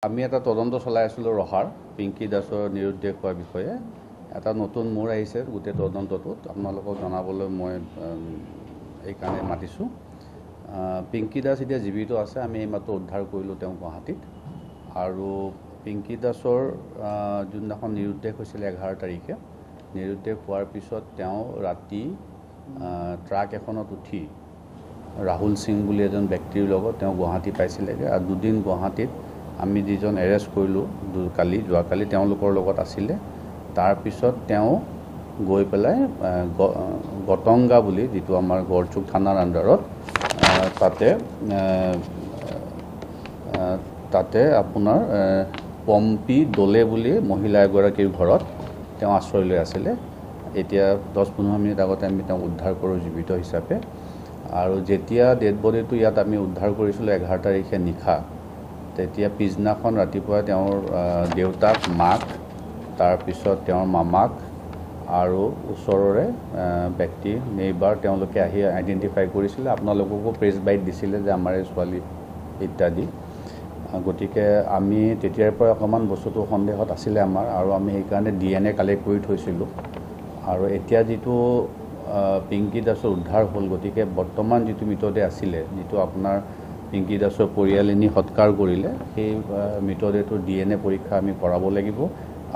আমি এটা তদন্ত চলাই আছিলোঁ ৰহাৰ পিংকি দাসৰ নিৰুদ্দেশ হোৱাৰ বিষয়ে এটা নতুন মোৰ আহিছে গোটেই তদন্তটোত আপোনালোকক জনাবলৈ মই এইকাৰণে মাতিছোঁ। পিংকি দাস এতিয়া জীৱিত আছে, আমি এইমাত্ৰ উদ্ধাৰ কৰিলোঁ তেওঁ গুৱাহাটীত। আৰু পিংকি দাসৰ যোনদিনাখন নিৰুদ্দেশ হৈছিলে 11 তাৰিখে, নিৰুদ্দেশ হোৱাৰ পিছত তেওঁ ৰাতি ট্ৰাক এখনত উঠি ৰাহুল সিং বুলি এজন ব্যক্তিৰ লগত তেওঁ গুৱাহাটী পাইছিলেগৈ। আৰু দুদিন গুৱাহাটীত আমি যিজন এৰেষ্ট কৰিলোঁ যোৱাকালি তেওঁলোকৰ লগত আছিলে। তাৰপিছত তেওঁ গৈ পেলাই গটংগা বুলি যিটো আমাৰ গড়চুক থানাৰ আণ্ডাৰত তাতে আপোনাৰ পম্পী দলে বুলি মহিলা এগৰাকীৰ ঘৰত তেওঁ আশ্ৰয় লৈ আছিলে। এতিয়া 10-15 মিনিট আগতে আমি তেওঁক উদ্ধাৰ কৰোঁ জীৱিত হিচাপে। আৰু যেতিয়া ডেড বডিটো ইয়াত আমি উদ্ধাৰ কৰিছিলোঁ 11 তাৰিখে নিশা, তেতিয়া পিছদিনাখন ৰাতিপুৱা তেওঁৰ দেউতাক, মাক, তাৰপিছত তেওঁৰ মামাক আৰু ওচৰৰে ব্যক্তি নেইবাৰ তেওঁলোকে আহি আইডেণ্টিফাই কৰিছিলে। আপোনালোককো প্ৰেছ বাইট দিছিলে যে আমাৰে ছোৱালী ইত্যাদি। গতিকে আমি তেতিয়াৰ পৰা অকণমান বস্তুটো সন্দেহত আছিলে আমাৰ, আৰু আমি সেইকাৰণে DNA কালেক্ট কৰি থৈছিলোঁ। আৰু এতিয়া যিটো পিংকি দাসৰ উদ্ধাৰ হ'ল, গতিকে বৰ্তমান যিটো মৃতদেহ আছিলে, যিটো আপোনাৰ পিংকি দাসৰ পৰিয়ালে নি সৎকাৰ কৰিলে, সেই মৃতদেহটোৰ DNA পৰীক্ষা আমি কৰাব লাগিব।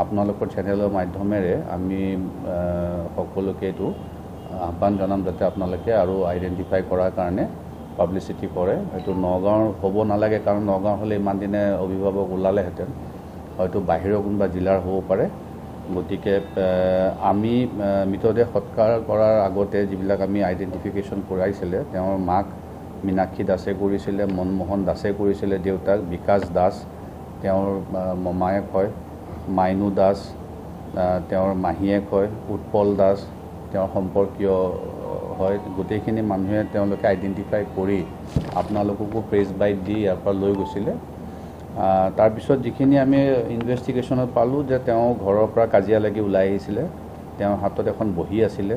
আপোনালোকৰ চেনেলৰ মাধ্যমেৰে আমি সকলোকে এইটো আহ্বান জনাম যাতে আপোনালোকে আৰু আইডেণ্টিফাই কৰাৰ কাৰণে পাব্লিচিটি কৰে। এইটো নগাঁৱৰ হ'ব নালাগে, কাৰণ নগাঁও হ'লে ইমান দিনে অভিভাৱক ওলালেহেঁতেন, হয়তো বাহিৰৰ কোনোবা জিলাৰ হ'ব পাৰে। গতিকে আমি মৃতদেহ সৎকাৰ কৰাৰ আগতে যিবিলাক আমি আইডেণ্টিফিকেশ্যন কৰাইছিলে, তেওঁৰ মাক মীনাক্ষী দাসে কৰিছিলে, মনমোহন দাসে কৰিছিলে, দেউতাক বিকাশ দাস, তেওঁৰ মমায়েক হয় মাইনু দাস, তেওঁৰ মাহীয়েক হয় উৎপল দাস, তেওঁৰ সম্পৰ্কীয় হয়। গোটেইখিনি মানুহে তেওঁলোকে আইডেণ্টিফাই কৰি আপোনালোককো প্ৰেছ বাইট দি ইয়াৰ পৰা লৈ গৈছিলে। তাৰপিছত যিখিনি আমি ইনভেষ্টিগেশ্যনত পালোঁ যে তেওঁ ঘৰৰ পৰা কাজিয়া লাগি ওলাই আহিছিলে, তেওঁৰ হাতত এখন বহী আছিলে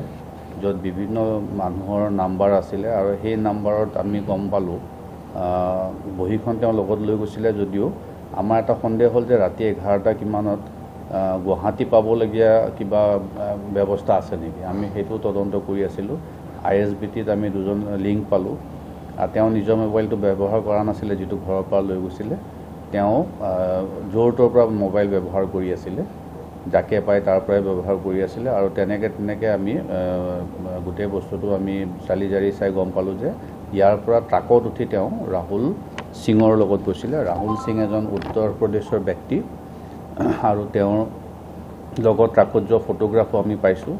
য'ত বিভিন্ন মানুহৰ নাম্বাৰ আছিলে, আৰু সেই নাম্বাৰত আমি গম পালোঁ বহীখন তেওঁ লগত লৈ গৈছিলে। যদিও আমাৰ এটা সন্দেহ হ'ল যে ৰাতি 11টা কিমানত গুৱাহাটী পাবলগীয়া কিবা ব্যৱস্থা আছে নেকি, আমি সেইটো তদন্ত কৰি আছিলোঁ। ISBTত আমি দুজন লিংক পালোঁ। তেওঁ নিজৰ মোবাইলটো ব্যৱহাৰ কৰা নাছিলে, যিটো ঘৰৰ পৰা লৈ গৈছিলে। তেওঁ য'ৰ-ত'ৰ পৰা মোবাইল ব্যৱহাৰ কৰি আছিলে, যাকে পায় তাৰ পৰাই ব্যৱহাৰ কৰি আছিলে। আৰু তেনেকৈ আমি গোটেই বস্তুটো আমি চালি জাৰি চাই গম পালোঁ যে ইয়াৰ পৰা ট্ৰাকত উঠি তেওঁ ৰাহুল সিঙৰ লগত গৈছিলে। ৰাহুল সিং এজন উত্তৰ প্ৰদেশৰ ব্যক্তি, আৰু তেওঁৰ লগত ট্ৰাকত যোৱা ফটোগ্ৰাফো আমি পাইছোঁ।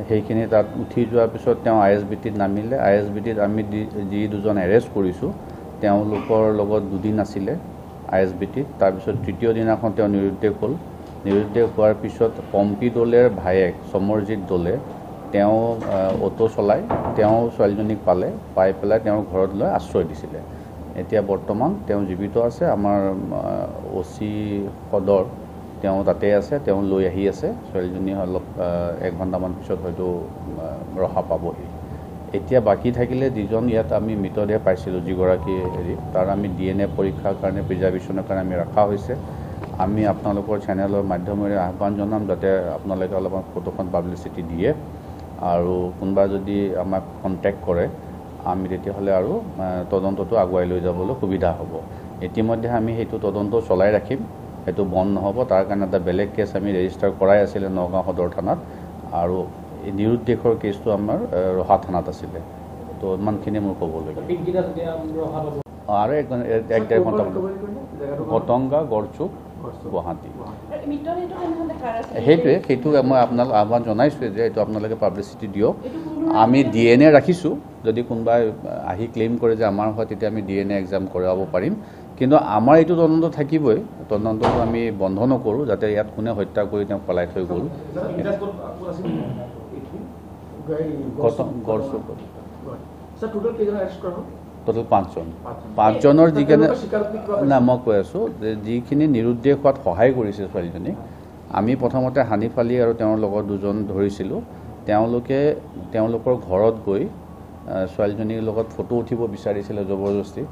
সেইখিনি তাত উঠি যোৱাৰ পিছত তেওঁ ISBTত নামিলে। ISBTত আমি যি দুজন এৰেষ্ট কৰিছোঁ, তেওঁলোকৰ লগত দুদিন আছিলে ISBTত। তাৰপিছত তৃতীয় দিনাখন তেওঁ নিৰুদ্দেশ হ'ল। নিৰুদ্দেশ হোৱাৰ পিছত পম্পী দলেৰ ভায়েক সমৰজিৎ দলে তেওঁ অ'টো চলাই তেওঁ ছোৱালীজনীক পাই পেলাই তেওঁৰ ঘৰত লৈ আশ্ৰয় দিছিলে। এতিয়া বৰ্তমান তেওঁ জীৱিত আছে। আমাৰ OC সদৰ তেওঁ তাতে আছে, তেওঁ লৈ আহি আছে ছোৱালীজনী। অলপ 1 ঘণ্টামান পিছত হয়তো ৰহা পাবহি। এতিয়া বাকী থাকিলে যিজন ইয়াত আমি মৃতদেহ পাইছিলোঁ, যিগৰাকী তাৰ আমি DNA পৰীক্ষাৰ কাৰণে প্ৰিজাৰ্ভেশ্যনৰ কাৰণে আমি ৰখা হৈছে। আমি আপোনালোকৰ চেনেলৰ মাধ্যমেৰে আহ্বান জনাম যাতে আপোনালোকে অলপমান ফটোখন পাব্লিচিটি দিয়ে, আৰু কোনোবা যদি আমাক কণ্টেক্ট কৰে আমি তেতিয়াহ'লে আৰু তদন্তটো আগুৱাই লৈ যাবলৈ সুবিধা হ'ব। ইতিমধ্যে আমি সেইটো তদন্ত চলাই ৰাখিম, সেইটো বন্ধ নহ'ব। তাৰ কাৰণে এটা বেলেগ কেছ আমি ৰেজিষ্টাৰ কৰাই আছিলে নগাঁও সদৰ থানাত, আৰু এই নিৰুদ্দেশৰ কেছটো আমাৰ ৰহা থানাত আছিলে। তো ইমানখিনি মোৰ ক'বলগীয়া। আৰু 1-1.5 ঘণ্টা গটংগা গড়চুক গুৱাহাটী। সেইটো মই আপোনালোক আহ্বান জনাইছোঁ যে এইটো আপোনালোকে পাব্লিচিটি দিয়ক। আমি DNA ৰাখিছোঁ, যদি কোনোবাই আহি ক্লেইম কৰে যে আমাৰ হয় তেতিয়া আমি DNA এক্সাম কৰাব পাৰিম। কিন্তু আমাৰ এইটো তদন্ত থাকিবই, তদন্তটো আমি বন্ধ নকৰোঁ যাতে ইয়াত কোনে হত্যা কৰি তেওঁক পলাই থৈ গ'ল। টোটেল 5জন। 5জনৰ যিখিনি মই কৈ আছোঁ যে যিখিনি নিৰুদ্দেশ হোৱাত সহায় কৰিছে ছোৱালীজনীক, আমি প্ৰথমতে হানিফ আলী আৰু তেওঁৰ লগত দুজন ধৰিছিলোঁ। তেওঁলোকৰ ঘৰত গৈ ছোৱালীজনীৰ লগত ফটো উঠিব বিচাৰিছিলে জবৰদস্তি।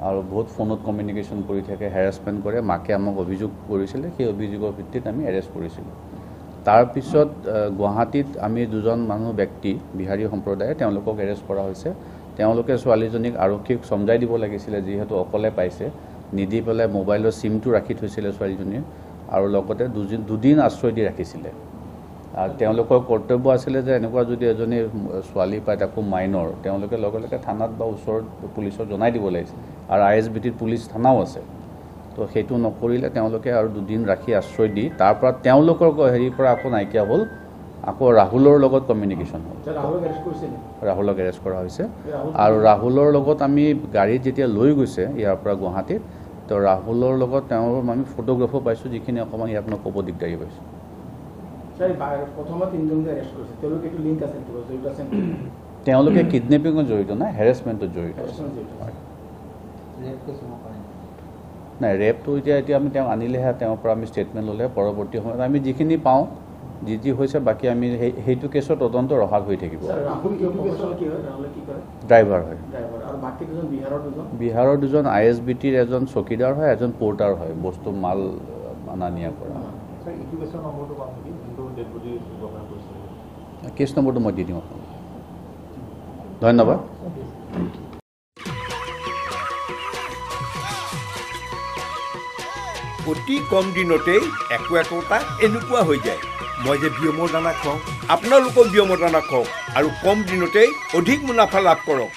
আৰু বহুত ফোনত কমিউনিকেশ্যন কৰি থাকে, হেৰাছমেণ্ট কৰে। মাকে আমাক অভিযোগ কৰিছিলে, সেই অভিযোগৰ ভিত্তিত আমি এৰেষ্ট কৰিছিলোঁ। তাৰপিছত গুৱাহাটীত আমি দুজন ব্যক্তি বিহাৰী সম্প্ৰদায়ে তেওঁলোকক এৰেষ্ট কৰা হৈছে। তেওঁলোকে ছোৱালীজনীক আৰক্ষীক সমজাই দিব লাগিছিলে, যিহেতু অকলে পাইছে, নিদি পেলাই মোবাইলৰ চিমটো ৰাখি থৈছিলে ছোৱালীজনীয়ে, আৰু লগতে দুদিন আশ্ৰয় দি ৰাখিছিলে। আৰু তেওঁলোকৰ কৰ্তব্য আছিলে যে এনেকুৱা যদি এজনী ছোৱালী পায়, তাকো মাইনৰ, তেওঁলোকে লগে লগে থানাত বা ওচৰত পুলিচক জনাই দিব লাগিছিল। আৰু ISBTত পুলিচ থানাও আছে। তো সেইটো নকৰিলে তেওঁলোকে আৰু দুদিন ৰাখি আশ্ৰয় দি তাৰপৰা তেওঁলোকৰ হেৰিৰ পৰা আকৌ নাইকিয়া হ'ল। আকৌ ৰাহুলৰ লগত কমিউনিকেশ্যন হ'ল। ৰাহুলক এৰেষ্ট কৰা হৈছে। আৰু ৰাহুলৰ লগত আমি গাড়ীত যেতিয়া লৈ গৈছে ইয়াৰ পৰা গুৱাহাটীত, তো ৰাহুলৰ লগত তেওঁৰ আমি ফটোগ্ৰাফো পাইছোঁ, যিখিনি অকণমান ইয়াত মই ক'ব দিগদাৰী পাইছোঁ। তেওঁলোকে কিডনেপিঙত জড়িত নাই, হেৰেছমেণ্টত জড়িত। নাই, ৰেপটো এতিয়া আমি তেওঁক আনিলেহে, তেওঁৰ পৰা আমি ষ্টেটমেণ্ট ল'লে পৰৱৰ্তী সময়ত আমি যিখিনি পাওঁ, যি হৈছে, বাকী আমি সেইটো কেছৰ তদন্ত ৰহাল হৈ থাকিব। ড্ৰাইভাৰ হয়। বিহাৰৰ দুজন ISBTৰ এজন চকীদাৰ হয়, এজন পৰ্টাৰ হয়, বস্তু মাল অনা নিয়া কৰা। কেছ নম্বৰটো মই দি দিম আপোনাক। ধন্যবাদ। অতি কম দিনতেই একোটা এনেকুৱা হৈ যায়। মই যে বিয়মৰ দানা খুৱাওঁ, আপোনালোকেও বিয়মৰ দানা খুৱাওক আৰু কম দিনতেই অধিক মুনাফা লাভ কৰক।